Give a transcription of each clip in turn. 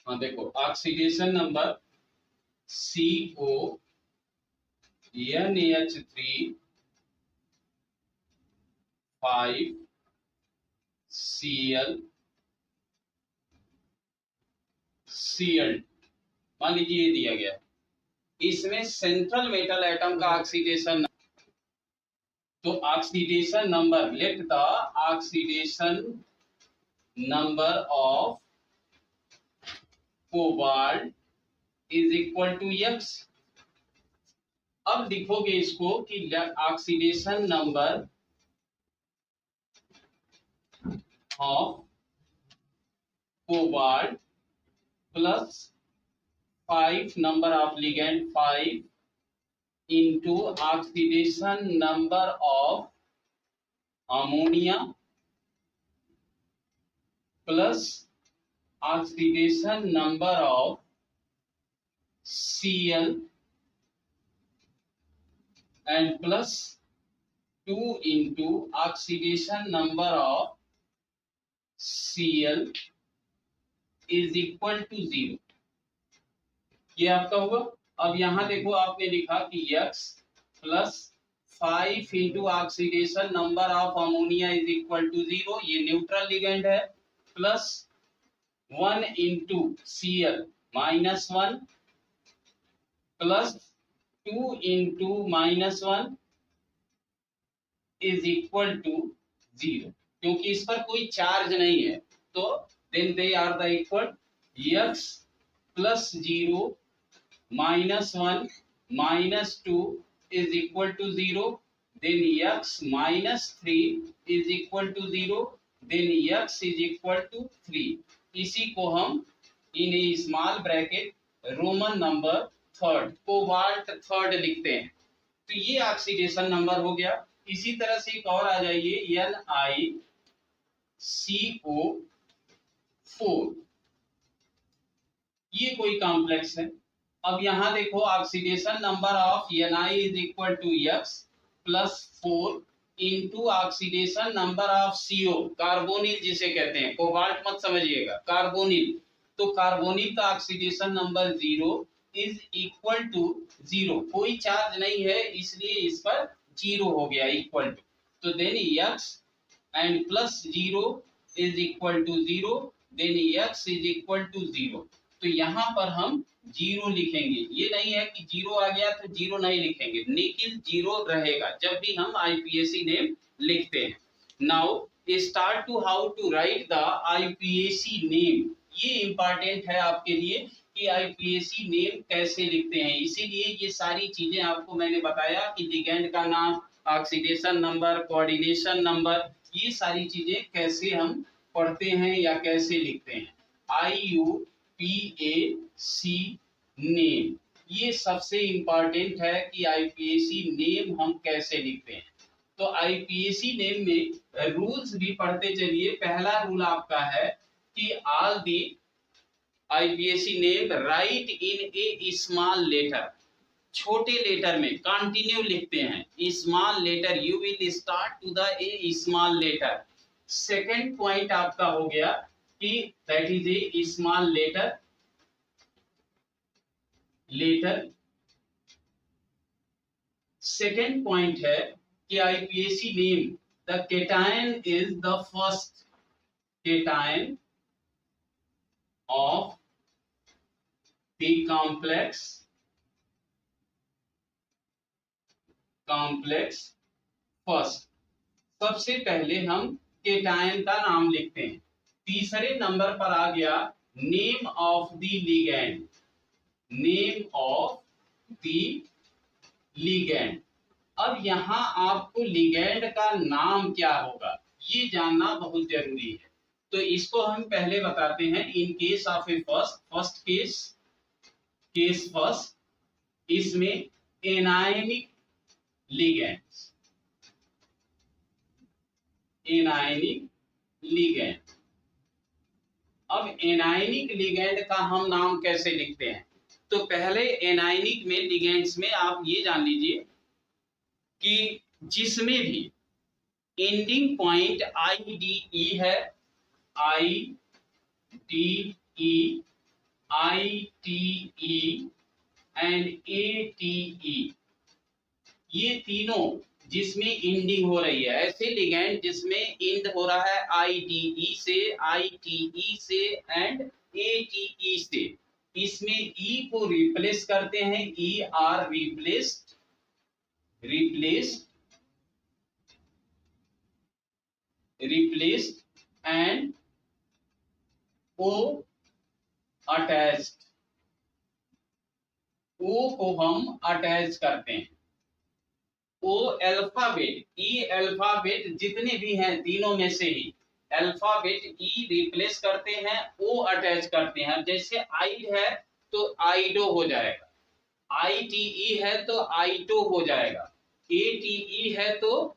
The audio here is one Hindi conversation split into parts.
हाँ देखो, ऑक्सीडेशन नंबर CONH3 5Cl मान लीजिए ये दिया गया, इसमें सेंट्रल मेटल एटम का ऑक्सीडेशन, तो oxidation number, let the oxidation number of cobalt is equal to X। अब लिखोगे इसको कि oxidation number of cobalt plus 5 number of ligand 5 into oxidation number of ammonia plus oxidation number of Cl and plus 2 into oxidation number of Cl is equal to 0। ये आपका होगा। अब यहां देखो, आपने लिखा कि X plus 5 into oxidation number of ammonia is equal to 0, ये न्यूट्रल लिगेंड है, plus 1 into Cl minus 1 plus 2 into minus 1 is equal to 0, क्योंकि इस पर कोई चार्ज नहीं है, तो then they are the equal. X plus 0 minus 1 minus 2 is equal to 0, then X minus 3 is equal to 0, then X is equal to 3। इसी को हम in small bracket Roman number third, cobalt third लिखते हैं। तो ये ऑक्सीडेशन नंबर हो गया। इसी तरह से एक और आ जाइए, NiCO4, ये कोई कॉम्प्लेक्स है। अब यहां देखो, oxidation number of Na is equal to X plus 4 into oxidation number of CO, carbonyl जिसे कहते हैं, कोबाल्ट मत समझिएगा, कार्बोनिल। तो कार्बोनिल का oxidation number 0 is equal to 0, कोई चार्ज नहीं है इसलिए इस पर 0 हो गया, इक्वल टू। तो then X and plus 0 is equal to 0, then X is equal to 0। तो यहाँ पर हम 0 लिखेंगे, ये नहीं है कि 0 आ गया तो 0 नहीं लिखेंगे, लेकिन 0 रहेगा जब भी हम IPAC नेम लिखते हैं। Now start to how to write the IPAC name. ये इंपॉर्टेंट है आपके लिए कि IPAC नेम कैसे लिखते हैं, इसीलिए ये सारी चीजें आपको मैंने बताया कि लिगेंड का नाम, ऑक्सीडेशन नंबर, कोऑर्डिनेशन नंबर, ये सारी चीजें कैसे हम पढ़ते हैं या कैसे लिखते हैं। IUPAC नेम, ये सबसे इंपॉर्टेंट है कि IPAC नेम हम कैसे लिखते हैं। तो IPAC नेम में रूल्स भी पढ़ते चलिए। पहला रूल आपका है कि all the IPAC name write in a small letter, छोटे लेटर में कंटिन्यू लिखते हैं, small letter, you will start to the a small letter. Second point आपका हो गया कि that is a small letter, second point है कि IPAC name, the cation is the first cation of the complex first. सबसे पहले हम केटायन का नाम लिखते हैं। तीसरे नंबर पर आ गया name of the ligand, name of the ligand. अब यहाँ आपको लिगैंड का नाम क्या होगा ये जानना बहुत जरूरी है, तो इसको हम पहले बताते हैं। In case of A first case first, इसमें एनायनिक लिगैंड्स, एनायनिक लिगैंड। अब एनायनिक लिगैंड का हम नाम कैसे लिखते हैं, तो पहले एनायनिक में लिगैंड्स में आप ये जान लीजिए कि जिसमें भी एंडिंग पॉइंट IDE है, IDE, ITE एंड ATE, ये तीनों जिसमें इंडिंग हो रही है, ऐसे लिगेंड जिसमें इंड हो रहा है IDE से, ITE से एंड ATE से, इसमें E को रिप्लेस करते हैं, E are replaced and O attached, O को हम अटैच करते हैं। ओ अल्फाबेट, ई अल्फाबेट जितने भी हैं तीनों में से ही अल्फाबेट ई रिप्लेस करते हैं, ओ अटैच करते हैं। जैसे आई है तो आइडो हो जाएगा, ITE है तो आइटो हो जाएगा, ATE है तो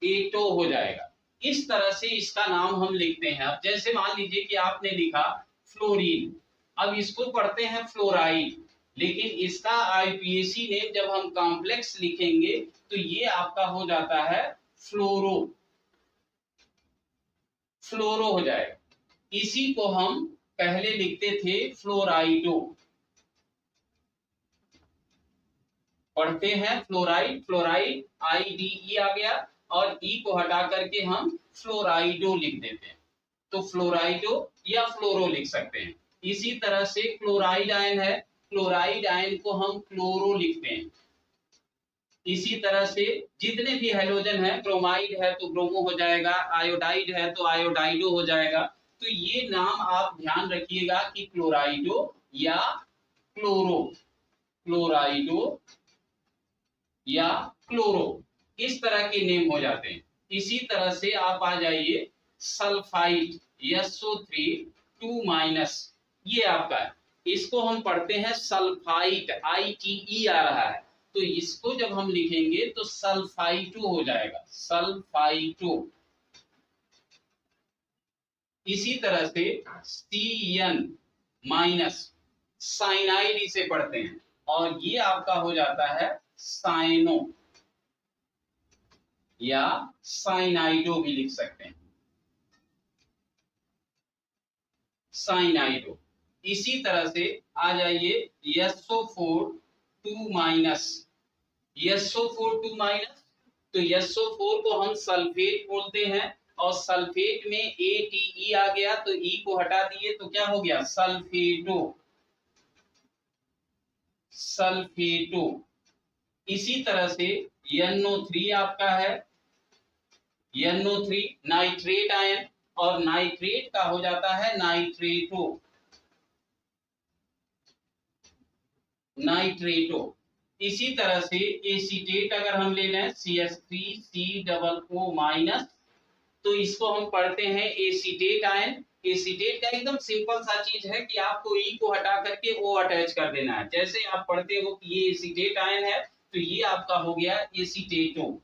एटो हो जाएगा। इस तरह से इसका नाम हम लिखते हैं। अब जैसे मान लीजिए कि आपने लिखा फ्लोरीन, अब इसको पढ़ते हैं फ्लोराइड, लेकिन इसका IPAC नेम जब हम कॉम्प्लेक्स लिखेंगे तो ये आपका हो जाता है फ्लोरो हो जाएगा। इसी को हम पहले लिखते थे फ्लोराइडो, पढ़ते हैं फ्लोराइड, IDE आ गया और E को हटा करके हम फ्लोराइडो लिख देते हैं, तो फ्लोराइडो या फ्लोरो लिख सकते हैं। इसी तरह से क्लोराइड आयन है, क्लोराइड आयन को हम क्लोरो लिखते हैं। इसी तरह से जितने भी हैलोजन है, क्रोमाइड है तो ब्रोमो हो जाएगा, आयोडाइड है तो आयोडाइडो हो जाएगा। तो ये नाम आप ध्यान रखिएगा कि क्लोराइडो या क्लोरो, क्लोराइडो या क्लोरो, इस तरह के नेम हो जाते हैं। इसी तरह से आप आ जाइए सल्फाइड SO3 2-, ये आपका है, इसको हम पढ़ते हैं सल्फाइड, ITE आ रहा है, तो इसको जब हम लिखेंगे तो सल्फाइटो हो जाएगा, सल्फाइटो। इसी तरह से CN- साइनाइड इसे पढ़ते हैं, और ये आपका हो जाता है साइनो या साइनाइडो भी लिख सकते हैं, साइनाइडो। इसी तरह से आ जाइए SO4 2-, SO4 2-, तो SO4 को हम सल्फेट बोलते हैं, और सल्फेट में ATE आ गया तो E को हटा दिए तो क्या हो गया सल्फेटो, सल्फेटो। इसी तरह से NO3 आपका है, NO3 नाइट्रेट आयन, और नाइट्रेट का हो जाता है नाइट्रेटो, नाइट्रेटो। इसी तरह से एसीटेट अगर हम ले लें CH3COO-, तो इसको हम पढ़ते हैं एसीटेट आयन। एसीटेट का एकदम सिंपल सा चीज है कि आपको ई को हटा करके ओ अटैच कर देना है। जैसे आप पढ़ते हो कि ये एसीटेट आयन है तो ये आपका हो गया एसीटेटो,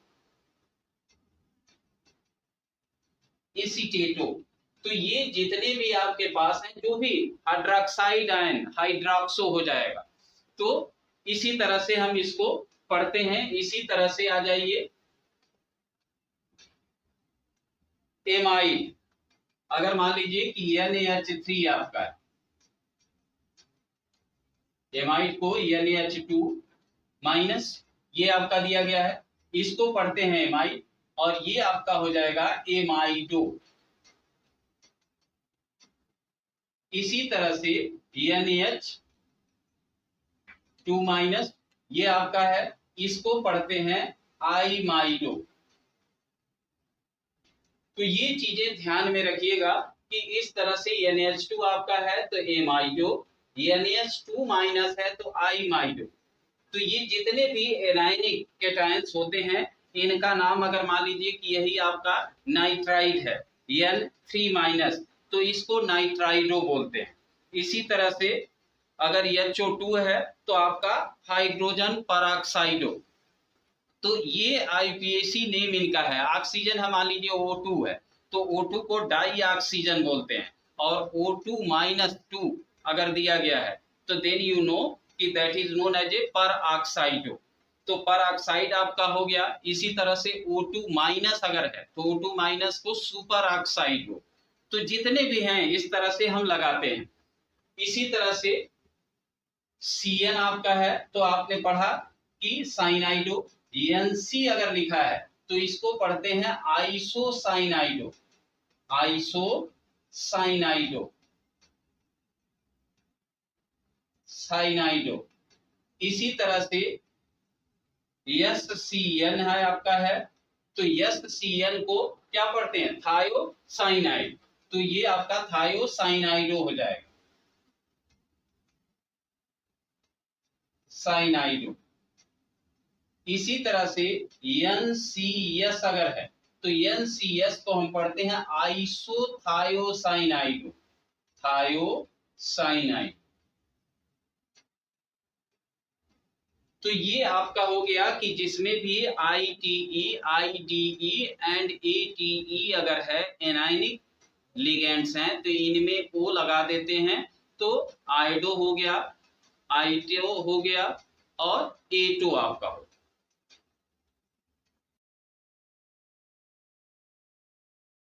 एसीटेटो। तो ये जितने भी आपके पास हैं, जो भी हाइड्रोक्साइड आयन हाइड्रोक्सो हो जाएगा, तो इसी तरह से हम इसको पढ़ते हैं। इसी तरह से आ जाइए एमाइड, अगर मान लीजिए कि NaH3 आपका है, एमाइड को NaH2-, ये आपका दिया गया है, इसको पढ़ते हैं एमाइड, और ये आपका हो जाएगा एमाइडो। इसी तरह से NaH2-, ये आपका है, इसको पढ़ते हैं आइमाइडो। तो ये चीजें ध्यान में रखिएगा कि इस तरह से NaH2 आपका है तो एमाइडो, NaH2- है तो आइमाइडो। तो ये जितने भी एनायनिक कैटायंस होते हैं, इनका नाम अगर मान लीजिए कि यही आपका नाइट्राइड है N3-, तो इसको नाइट्राइडो बोलते हैं। इसी तरह से अगर HO2 है तो आपका हाइड्रोजन परऑक्साइडो। तो ये IPAC नेम इनका है। ऑक्सीजन हम मान लीजिए O2 है तो O2 को डाई ऑक्सीजन बोलते हैं, और O2-2 अगर दिया गया है तो देन यू नो कि that is known as a परऑक्साइडो, तो परऑक्साइड आपका हो गया। इसी तरह से O2- अगर है तो O2- को सुपर ऑक्साइडो। तो जितने भी हैं इस तरह से हम लगाते हैं। इसी तरह से CN आपका है तो आपने पढ़ा कि साइनाइडो, NC अगर लिखा है तो इसको पढ़ते हैं आइसोसाइनाइडो, आइसोसाइनाइडो, साइनाइडो। इसी तरह से SCN है आपका है तो SCN को क्या पढ़ते हैं, थायोसाइनाइड, तो ये आपका थायोसाइनाइडो हो जाएगा, साइनाइडो। इसी तरह से NCS अगर है तो NCS को हम पढ़ते हैं आइसोथायोसाइनाइडो, थायोसाइनाइड। तो ये आपका हो गया कि जिसमें भी ITE, IDE एंड ATE अगर है एनायनिक लिगेंड्स हैं तो इनमें O लगा देते हैं तो आइडो हो गया, आइटो हो गया और एटो आपका हो।